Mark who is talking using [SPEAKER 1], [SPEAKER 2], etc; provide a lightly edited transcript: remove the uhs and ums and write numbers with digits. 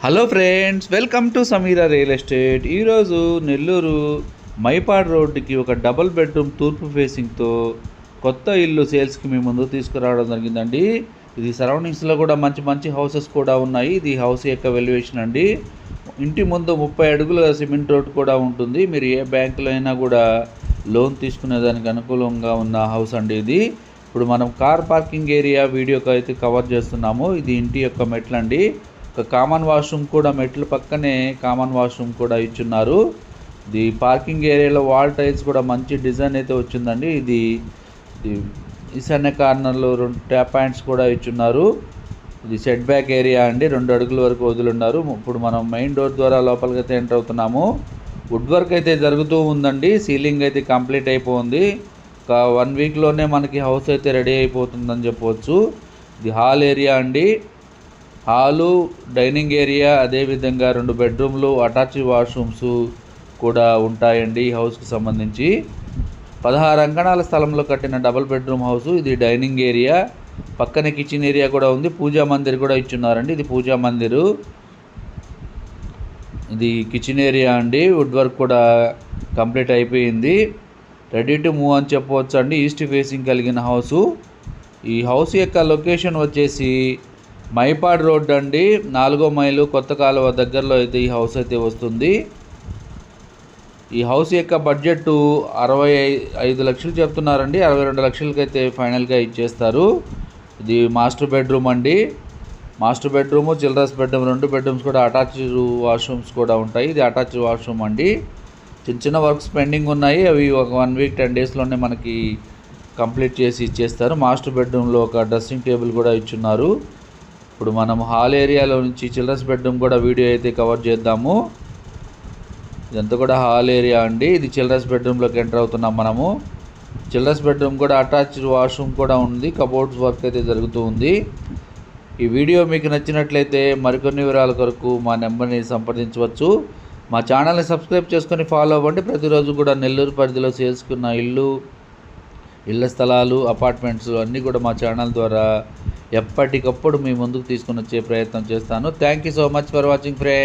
[SPEAKER 1] Hello friends, welcome to Sameera real estate. ఈరోజు నెల్లూరు మైపాడ్ రోడ్డుకి ఒక డబుల్ బెడ్రూమ్ తూర్పు ఫేసింగ్తో కొత్త ఇల్లు సేల్స్కి మీ ముందు తీసుకురావడం జరిగిందండి. ఇది సరౌండింగ్స్లో కూడా మంచి మంచి హౌసెస్ కూడా ఉన్నాయి. ఇది హౌస్ యొక్క వాల్యుయేషన్ అండి. ఇంటి ముందు 30 అడుగుల సిమెంట్ రోడ్ కూడా ఉంటుంది. మీరు ఏ బ్యాంకులో అయినా కూడా లోన్ తీసుకునేదానికి అనుకూలంగా ఉన్న హౌస్ అండి ఇది. ఇప్పుడు మనం కార్ పార్కింగ్ ఏరియా వీడియోకి అయితే కవర్ చేస్తున్నాము. ఇది ఇంటి యొక్క మెట్లు అండి. ఒక కామన్ వాష్రూమ్ కూడా మెట్ల పక్కనే కామన్ వాష్రూమ్ కూడా ఇచ్చున్నారు. ఇది పార్కింగ్ ఏరియాలో వాల్ టైల్స్ కూడా మంచి డిజైన్ అయితే వచ్చిందండి. ఇది ఈశాన్య కార్నర్లో 2 ట్యాప్ పాయింట్స్ కూడా ఇచ్చున్నారు. ఇది సెట్ బ్యాక్ ఏరియా అండి. 2 అడుగుల వరకు వదులున్నారు. ఇప్పుడు మనం మెయిన్ డోర్ ద్వారా లోపలికి అయితే ఎంటర్ అవుతున్నాము. వుడ్ వర్క్ అయితే జరుగుతూ ఉందండి. సీలింగ్ అయితే కంప్లీట్ అయిపోయింది. ఒక 1 వీక్లోనే మనకి హౌస్ అయితే రెడీ అయిపోతుందని చెప్పవచ్చు. ఇది హాల్ ఏరియా అండి. హాలు, డైనింగ్ ఏరియా, అదేవిధంగా 2 బెడ్రూమ్లు, అటాచ్ వాష్రూమ్స్ కూడా ఉంటాయండి ఈ హౌస్కి సంబంధించి. 16 అంకణాల స్థలంలో కట్టిన డబుల్ బెడ్రూమ్ హౌస్. ఇది డైనింగ్ ఏరియా, పక్కనే కిచెన్ ఏరియా కూడా ఉంది. పూజా మందిర్ కూడా ఇచ్చున్నారండి. ఇది పూజా మందిరు. ఇది కిచెన్ ఏరియా అండి. వుడ్ వర్క్ కూడా కంప్లీట్ అయిపోయింది. రెడీ టు మూవ్ అని చెప్పవచ్చు అండి. ఈస్ట్ ఫేసింగ్ కలిగిన హౌసు. ఈ హౌస్ యొక్క లొకేషన్ వచ్చేసి మైపాడ్ రోడ్ అండి. 4వ మైలు కొత్త కాలువ దగ్గరలో అయితే ఈ హౌస్ అయితే వస్తుంది. ఈ హౌస్ యొక్క బడ్జెట్ 65 లక్షలు చెప్తున్నారండి. 62 లక్షలకి అయితే ఫైనల్గా ఇచ్చేస్తారు. ఇది మాస్టర్ బెడ్రూమ్ అండి. Master bedroom, children's bedroom, 2 bedrooms కూడా అటాచ్డ్ వాష్రూమ్స్ కూడా ఉంటాయి. ఇది అటాచ్డ్ వాష్రూమ్ అండి. చిన్న వర్క్స్ పెండింగ్ ఉన్నాయి. అవి ఒక 1 వీక్ 10 డేస్లోనే మనకి కంప్లీట్ చేసి ఇచ్చేస్తారు. మాస్టర్ బెడ్రూమ్లో ఒక డ్రెస్సింగ్ టేబుల్ కూడా ఇచ్చున్నారు. ఇప్పుడు మనం హాల్ ఏరియాలో నుంచి చిల్డ్రన్స్ బెడ్రూమ్ కూడా వీడియో అయితే కవర్ చేద్దాము. ఇదంతా కూడా హాల్ ఏరియా అండి. ఇది చిల్డ్రన్స్ బెడ్రూమ్లోకి ఎంటర్ అవుతున్నాం మనము. చిల్డ్రన్స్ బెడ్రూమ్ కూడా అటాచ్డ్ వాష్రూమ్ కూడా ఉంది. కబోర్డ్స్ వర్క్ అయితే జరుగుతూ ఉంది. ఈ వీడియో మీకు నచ్చినట్లయితే మరికొన్ని వివరాల కొరకు మా నెంబర్ని సంప్రదించవచ్చు. మా ఛానల్ని సబ్స్క్రైబ్ చేసుకొని ఫాలో అవ్వండి. ప్రతిరోజు కూడా నెల్లూరు పరిధిలో సేల్స్కున్న ఇళ్ళ స్థలాలు, అపార్ట్మెంట్స్ అన్నీ కూడా మా ఛానల్ ద్వారా ఎప్పటికప్పుడు మీ ముందుకు తీసుకొని వచ్చే ప్రయత్నం చేస్తాను. Thank you so much for watching friends.